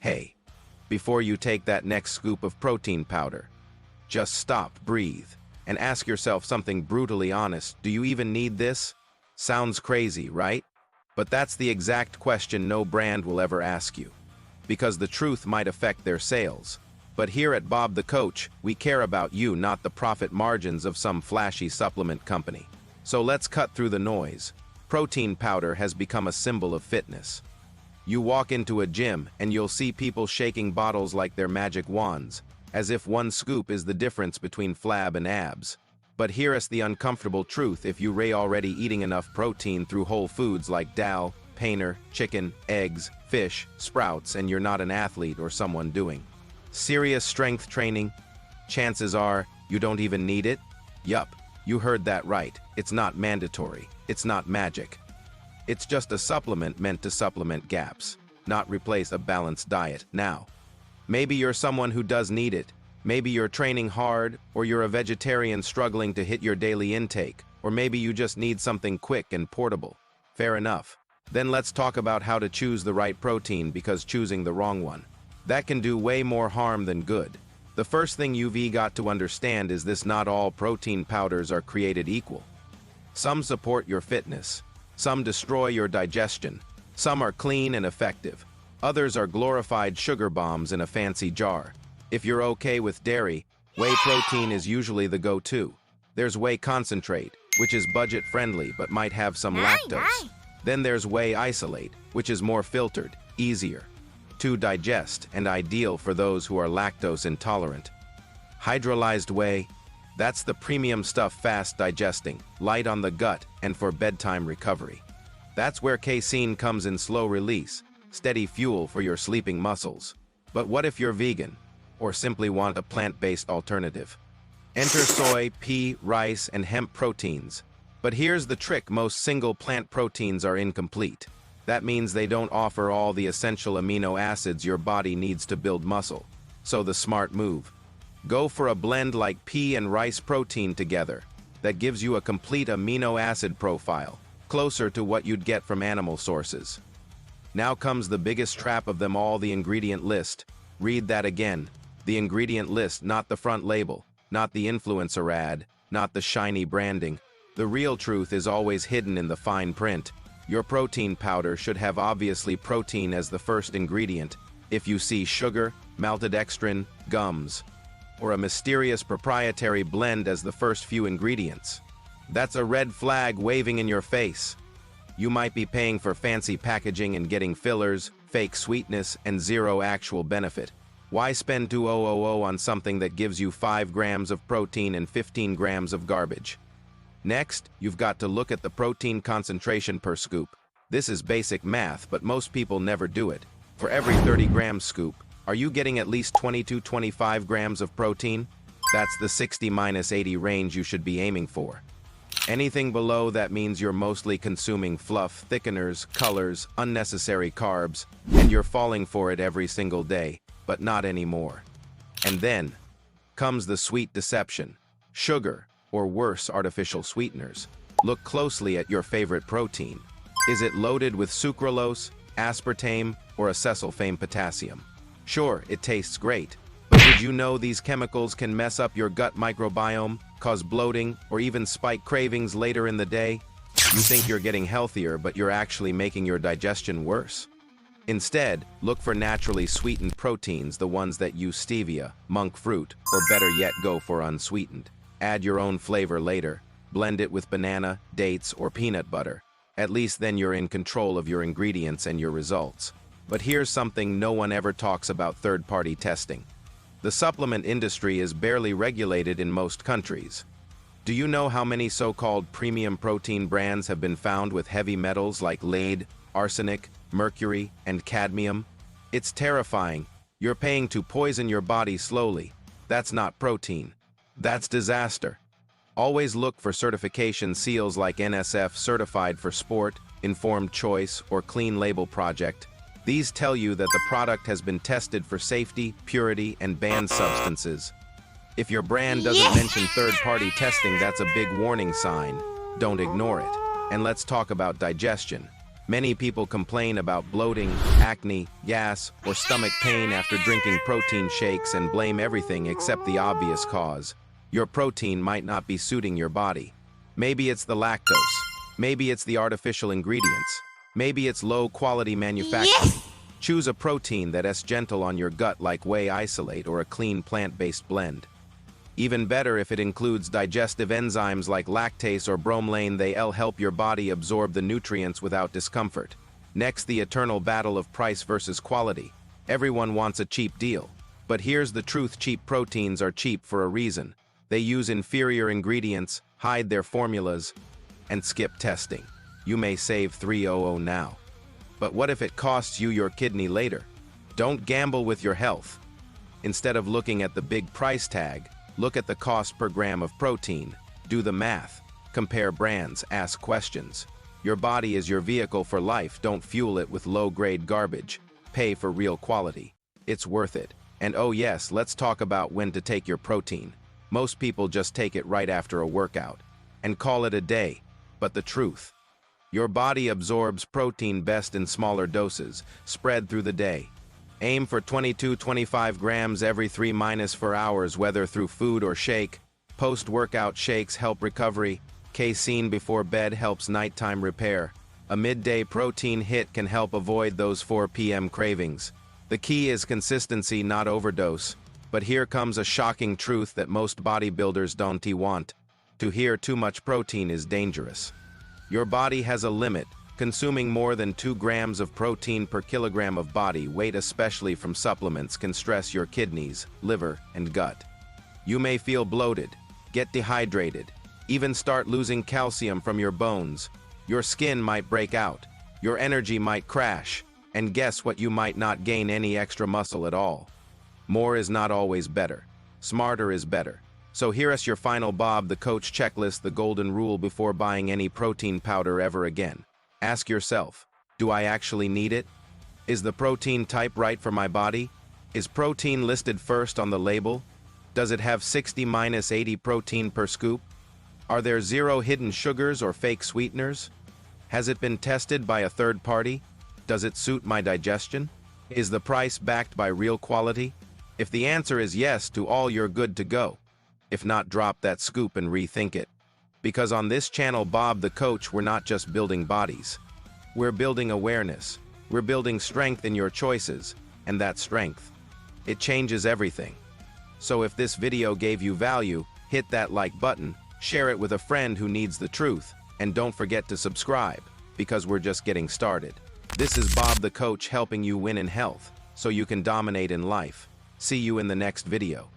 Hey, before you take that next scoop of protein powder, just stop, breathe, and ask yourself something brutally honest. Do you even need this? Sounds crazy, right? But that's the exact question no brand will ever ask you, because the truth might affect their sales. But here at Bob the Coach, we care about you, not the profit margins of some flashy supplement company. So let's cut through the noise. Protein powder has become a symbol of fitness. You walk into a gym and you'll see people shaking bottles like they're magic wands, as if one scoop is the difference between flab and abs. But here's the uncomfortable truth: if you're already eating enough protein through whole foods like dal, paneer, chicken, eggs, fish, sprouts, and you're not an athlete or someone doing serious strength training, chances are you don't even need it. Yup, you heard that right. It's not mandatory. It's not magic. It's just a supplement meant to supplement gaps, not replace a balanced diet. Now, maybe you're someone who does need it. Maybe you're training hard, or you're a vegetarian struggling to hit your daily intake, or maybe you just need something quick and portable. Fair enough. Then let's talk about how to choose the right protein, because choosing the wrong one, that can do way more harm than good. The first thing you've got to understand is this: not all protein powders are created equal. Some support your fitness. Some destroy your digestion. Some are clean and effective. Others are glorified sugar bombs in a fancy jar. If you're okay with dairy, whey protein is usually the go-to. There's whey concentrate, which is budget-friendly but might have some lactose. Then there's whey isolate, which is more filtered, easier to digest, and ideal for those who are lactose intolerant. Hydrolyzed whey, that's the premium stuff, fast digesting, light on the gut, and for bedtime recovery. That's where casein comes in slow release, steady fuel for your sleeping muscles. But what if you're vegan, or simply want a plant-based alternative? Enter soy, pea, rice, and hemp proteins. But here's the trick: most single plant proteins are incomplete. That means they don't offer all the essential amino acids your body needs to build muscle. So the smart move: go for a blend like pea and rice protein together. That gives you a complete amino acid profile, closer to what you'd get from animal sources. Now comes the biggest trap of them all: the ingredient list. Read that again. The ingredient list, not the front label, not the influencer ad, not the shiny branding. The real truth is always hidden in the fine print. Your protein powder should have obviously protein as the first ingredient. If you see sugar, maltodextrin, gums, or a mysterious proprietary blend as the first few ingredients, that's a red flag waving in your face. You might be paying for fancy packaging and getting fillers, fake sweetness, and zero actual benefit. Why spend $2,000 on something that gives you 5 grams of protein and 15 grams of garbage? Next, you've got to look at the protein concentration per scoop. This is basic math, but most people never do it. For every 30-gram scoop, are you getting at least 20 to 25 grams of protein? That's the 60-80 range you should be aiming for. Anything below that means you're mostly consuming fluff, thickeners, colors, unnecessary carbs, and you're falling for it every single day, but not anymore. And then comes the sweet deception: sugar, or worse, artificial sweeteners. Look closely at your favorite protein. Is it loaded with sucralose, aspartame, or acesulfame potassium? Sure, it tastes great, but did you know these chemicals can mess up your gut microbiome, cause bloating, or even spike cravings later in the day? You think you're getting healthier, but you're actually making your digestion worse. Instead, look for naturally sweetened proteins, the ones that use stevia, monk fruit, or better yet, go for unsweetened. Add your own flavor later. Blend it with banana, dates, or peanut butter. At least then you're in control of your ingredients and your results. But here's something no one ever talks about: third-party testing. The supplement industry is barely regulated in most countries. Do you know how many so-called premium protein brands have been found with heavy metals like lead, arsenic, mercury, and cadmium? It's terrifying. You're paying to poison your body slowly. That's not protein. That's disaster. Always look for certification seals like NSF Certified for Sport, Informed Choice, or Clean Label Project. These tell you that the product has been tested for safety, purity, and banned substances. If your brand doesn't mention third-party testing, that's a big warning sign. Don't ignore it. And let's talk about digestion. Many people complain about bloating, acne, gas, or stomach pain after drinking protein shakes and blame everything except the obvious cause. Your protein might not be suiting your body. Maybe it's the lactose. Maybe it's the artificial ingredients. Maybe it's low-quality manufacturing. Yes! Choose a protein that's gentle on your gut like whey isolate or a clean plant-based blend. Even better if it includes digestive enzymes like lactase or bromelain, they'll help your body absorb the nutrients without discomfort. Next, the eternal battle of price versus quality. Everyone wants a cheap deal. But here's the truth, cheap proteins are cheap for a reason. They use inferior ingredients, hide their formulas, and skip testing. You may save $300 now. But what if it costs you your kidney later? Don't gamble with your health. Instead of looking at the big price tag, look at the cost per gram of protein. Do the math. Compare brands. Ask questions. Your body is your vehicle for life. Don't fuel it with low-grade garbage. Pay for real quality. It's worth it. And oh yes, let's talk about when to take your protein. Most people just take it right after a workout and call it a day. But the truth, your body absorbs protein best in smaller doses, spread through the day. Aim for 22-25 grams every 3-4 hours, whether through food or shake. Post-workout shakes help recovery. Casein before bed helps nighttime repair. A midday protein hit can help avoid those 4 p.m. cravings. The key is consistency, not overdose. But here comes a shocking truth that most bodybuilders don't want. To hear too much protein is dangerous. Your body has a limit. Consuming more than 2 grams of protein per kilogram of body weight, especially from supplements, can stress your kidneys, liver, and gut. You may feel bloated, get dehydrated, even start losing calcium from your bones. Your skin might break out, your energy might crash, and guess what? You might not gain any extra muscle at all. More is not always better. Smarter is better. So here's your final Bob the Coach checklist, the golden rule before buying any protein powder ever again. Ask yourself, do I actually need it? Is the protein type right for my body? Is protein listed first on the label? Does it have 60-80 protein per scoop? Are there 0 hidden sugars or fake sweeteners? Has it been tested by a third party? Does it suit my digestion? Is the price backed by real quality? If the answer is yes to all, you're good to go. If not, drop that scoop and rethink it. Because on this channel, Bob the Coach, we're not just building bodies. We're building awareness. We're building strength in your choices. And that strength, it changes everything. So if this video gave you value, hit that like button, share it with a friend who needs the truth, and don't forget to subscribe, because we're just getting started. This is Bob the Coach, helping you win in health, so you can dominate in life. See you in the next video.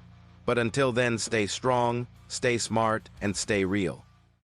But until then, stay strong, stay smart, and stay real.